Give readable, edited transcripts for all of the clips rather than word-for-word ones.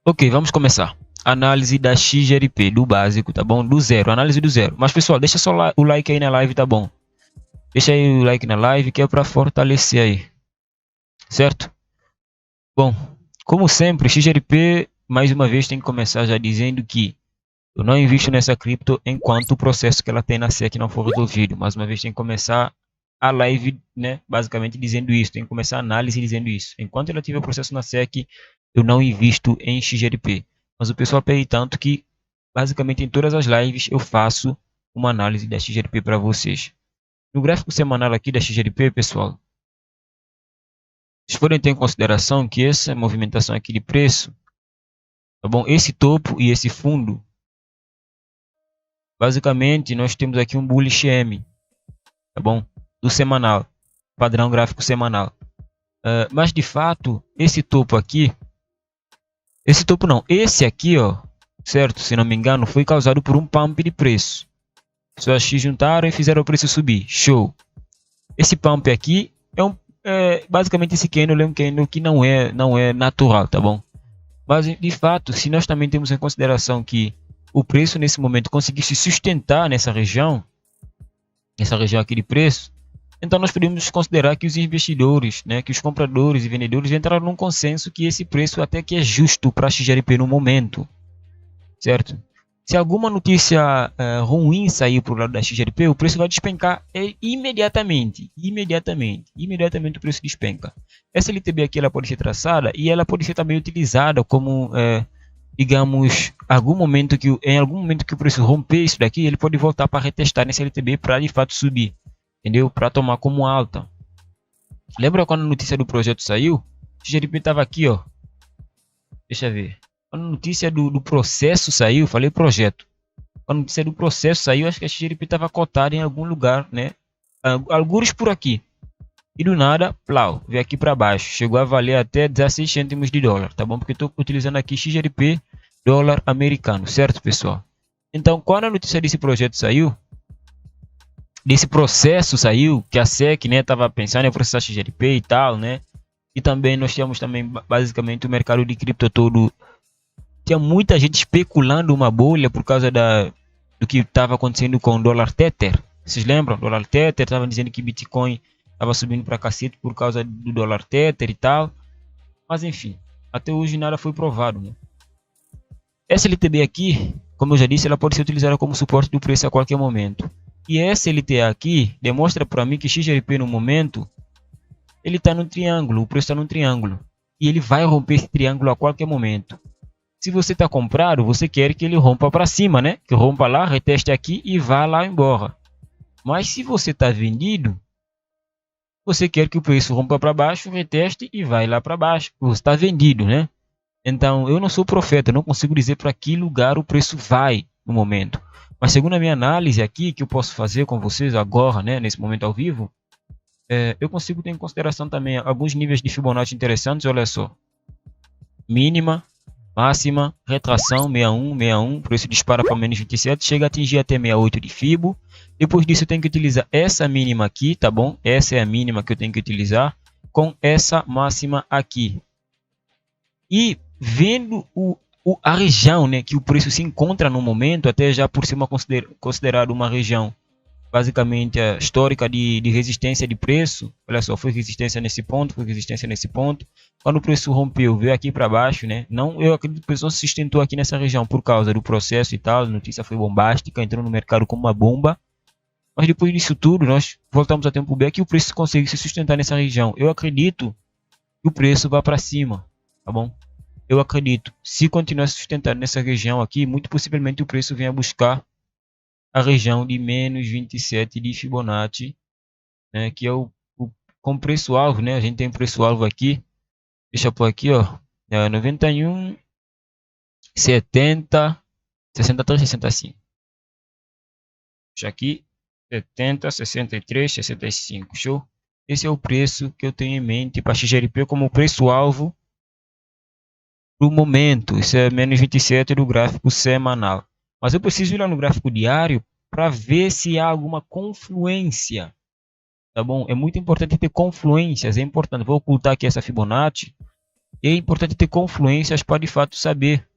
Ok, vamos começar. Análise da XGRP, do básico, tá bom? Do zero, análise do zero. Mas pessoal, deixa só o like aí na live, tá bom? Deixa aí o like na live que é para fortalecer aí, certo? Bom, como sempre, XGRP, mais uma vez, tem que começar já dizendo que eu não invisto nessa cripto enquanto o processo que ela tem na SEC não for resolvido. Mais uma vez, tem que começar a live, né? Basicamente dizendo isso, tem que começar a análise dizendo isso. Enquanto ela tiver o processo na SEC, eu não invisto em XGRP. Mas o pessoal pede tanto que, basicamente, em todas as lives eu faço uma análise da XGRP para vocês. No gráfico semanal aqui da XGRP, pessoal, vocês podem ter em consideração que essa movimentação aqui de preço, tá bom? Esse topo e esse fundo, basicamente, nós temos aqui um bullish M, tá bom? Do semanal, padrão gráfico semanal. Mas de fato, esse topo aqui, esse aqui, ó, certo? Se não me engano, foi causado por um pump de preço. Só se juntaram e fizeram o preço subir. Show. Esse pump aqui basicamente esse candle é um candle que não é natural, tá bom? Mas de fato, se nós também temos em consideração que o preço nesse momento conseguiu se sustentar nessa região aqui de preço, então nós podemos considerar que os investidores, né, que os compradores e vendedores entraram num consenso que esse preço até que é justo para a XGRP no momento, certo? Se alguma notícia ruim sair para o lado da XGRP, o preço vai despencar imediatamente o preço despenca. Essa LTB aqui ela pode ser traçada e ela pode ser também utilizada como digamos, em algum momento que o preço romper isso daqui, ele pode voltar para retestar nesse LTB para de fato subir, entendeu? Para tomar como alta. Lembra quando a notícia do projeto saiu? O XGRP estava aqui, ó. Deixa eu ver. Quando a notícia do processo saiu, falei projeto. Quando a notícia do processo saiu, acho que a XGRP estava cotada em algum lugar, né? Alguns por aqui. E do nada, plau, veio aqui para baixo. Chegou a valer até 16 cêntimos de dólar, tá bom? Porque eu estou utilizando aqui XGRP dólar americano, certo, pessoal? Então, quando a notícia desse projeto saiu, desse processo saiu, que a SEC, né, estava pensando em processar XGRP e tal, né? E também nós tínhamos também, basicamente, o mercado de cripto todo. Tinha muita gente especulando uma bolha por causa do que estava acontecendo com o dólar Tether. Vocês lembram? O dólar Tether, estavam dizendo que Bitcoin estava subindo para cacete por causa do dólar Tether e tal. Mas enfim, até hoje nada foi provado, né? Essa LTB aqui, como eu já disse, ela pode ser utilizada como suporte do preço a qualquer momento. E essa LTA aqui demonstra para mim que XGRP no momento, ele está no triângulo, o preço está no triângulo. E ele vai romper esse triângulo a qualquer momento. Se você está comprado, você quer que ele rompa para cima, né? Que rompa lá, reteste aqui e vá lá embora. Mas se você está vendido, você quer que o preço rompa para baixo, reteste e vai lá para baixo. Você está vendido, né? Então, eu não sou profeta, eu não consigo dizer para que lugar o preço vai no momento. Mas segundo a minha análise aqui, que eu posso fazer com vocês agora, né? Nesse momento ao vivo, eu consigo ter em consideração também alguns níveis de Fibonacci interessantes. Olha só. Mínima, máxima, retração, 61, 61, preço dispara para menos 27, chega a atingir até 68 de Fibo. Depois disso eu tenho que utilizar essa mínima aqui, tá bom? Essa é a mínima que eu tenho que utilizar com essa máxima aqui. E vendo a região, né, que o preço se encontra no momento, até já por ser considerado uma região basicamente histórica de resistência de preço. Olha só, foi resistência nesse ponto, foi resistência nesse ponto. Quando o preço rompeu, veio aqui para baixo, né? Não, eu acredito que o preço se sustentou aqui nessa região por causa do processo e tal. A notícia foi bombástica, entrou no mercado como uma bomba. Mas depois disso tudo, nós voltamos a tempo B que o preço consegue se sustentar nessa região. Eu acredito que o preço vá para cima, tá bom? Eu acredito, se continuar se sustentando nessa região aqui, muito possivelmente o preço venha buscar a região de menos 27 de Fibonacci, né, que é com preço-alvo, né? A gente tem preço-alvo aqui, deixa eu pôr aqui, ó, 91, 70, 63, 65. Deixa aqui, 70, 63, 65, show? Esse é o preço que eu tenho em mente para XGRP como preço-alvo do momento. Isso é menos 27 do gráfico semanal. Mas eu preciso ir lá no gráfico diário para ver se há alguma confluência, tá bom? É muito importante ter confluências, é importante. Vou ocultar aqui essa Fibonacci E é importante ter confluências para de fato saber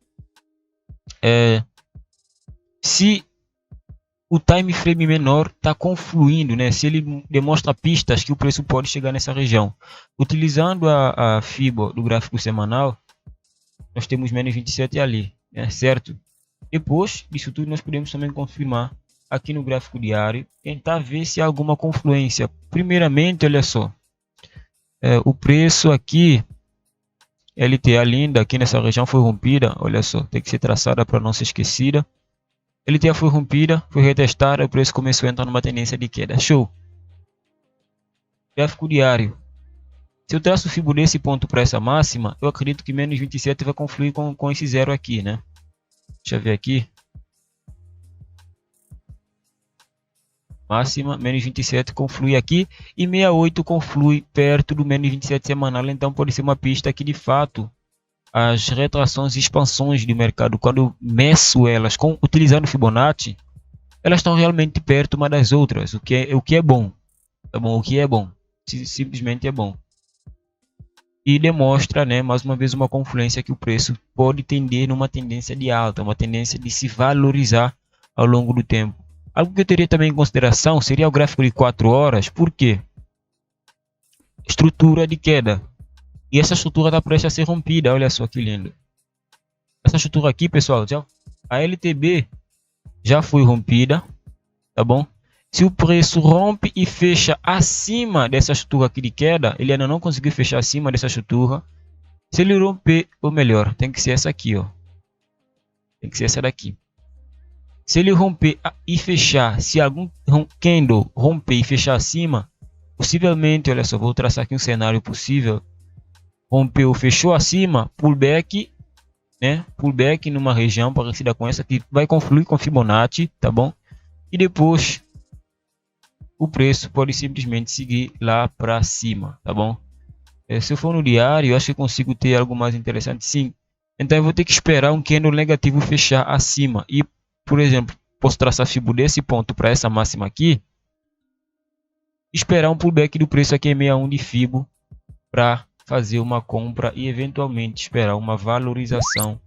se o time frame menor está confluindo, né? Se ele demonstra pistas que o preço pode chegar nessa região. Utilizando a FIBO do gráfico semanal, nós temos menos 27 ali, né? Certo? Depois disso tudo, nós podemos também confirmar aqui no gráfico diário, tentar ver se há alguma confluência. Primeiramente, olha só, o preço aqui, LTA linda, aqui nessa região foi rompida, olha só, tem que ser traçada para não ser esquecida. LTA foi rompida, foi retestada, o preço começou a entrar numa tendência de queda. Show! Gráfico diário. Se eu traço o FIBO desse ponto para essa máxima, eu acredito que menos 27 vai confluir com esse zero aqui, né? Deixa eu ver aqui. Máxima, menos 27 conflui aqui e 68 conflui perto do menos 27 semanal. Então pode ser uma pista que de fato as retrações e expansões do mercado, quando eu meço elas utilizando Fibonacci, elas estão realmente perto uma das outras, o que é bom, tá bom? O que é bom, simplesmente é bom. E demonstra, né, mais uma vez uma confluência que o preço pode tender numa tendência de alta, uma tendência de se valorizar ao longo do tempo. Algo que eu teria também em consideração seria o gráfico de 4 horas, por quê? Estrutura de queda. E essa estrutura está prestes a ser rompida, olha só que lindo. Essa estrutura aqui, pessoal, a LTB já foi rompida, tá bom? Se o preço rompe e fecha acima dessa estrutura aqui de queda, ele ainda não conseguiu fechar acima dessa estrutura. Se ele romper, ou melhor, tem que ser essa aqui, ó. Tem que ser essa daqui. Se ele romper e fechar, se algum candle romper e fechar acima, possivelmente, olha só, vou traçar aqui um cenário possível. Rompeu, fechou acima, pullback, né? Pullback numa região parecida com essa que vai confluir com Fibonacci, tá bom? E depois o preço pode simplesmente seguir lá para cima, tá bom? Se eu for no diário, eu acho que consigo ter algo mais interessante, sim. Então eu vou ter que esperar um candle negativo fechar acima e, por exemplo, posso traçar FIBO desse ponto para essa máxima aqui, esperar um pullback do preço aqui em 61 de FIBO para fazer uma compra e eventualmente esperar uma valorização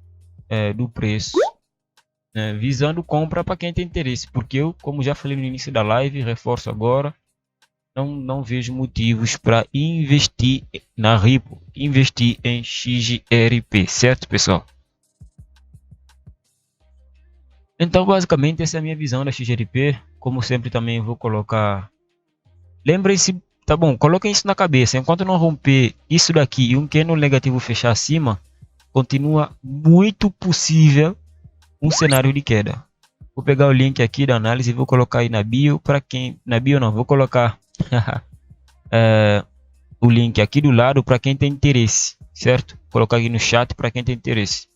do preço, né, visando compra para quem tem interesse, porque eu, como já falei no início da live, reforço agora, não vejo motivos para investir na Ripple, investir em XRP, certo, pessoal? Então, basicamente, essa é a minha visão da XRP. Como sempre, também vou colocar... Lembrem-se, tá bom, coloquem isso na cabeça. Enquanto não romper isso daqui e um candle negativo fechar acima, continua muito possível um cenário de queda. Vou pegar o link aqui da análise e vou colocar aí na bio. Para quem... Na bio não, vou colocar o link aqui do lado para quem tem interesse, certo? Vou colocar aqui no chat para quem tem interesse.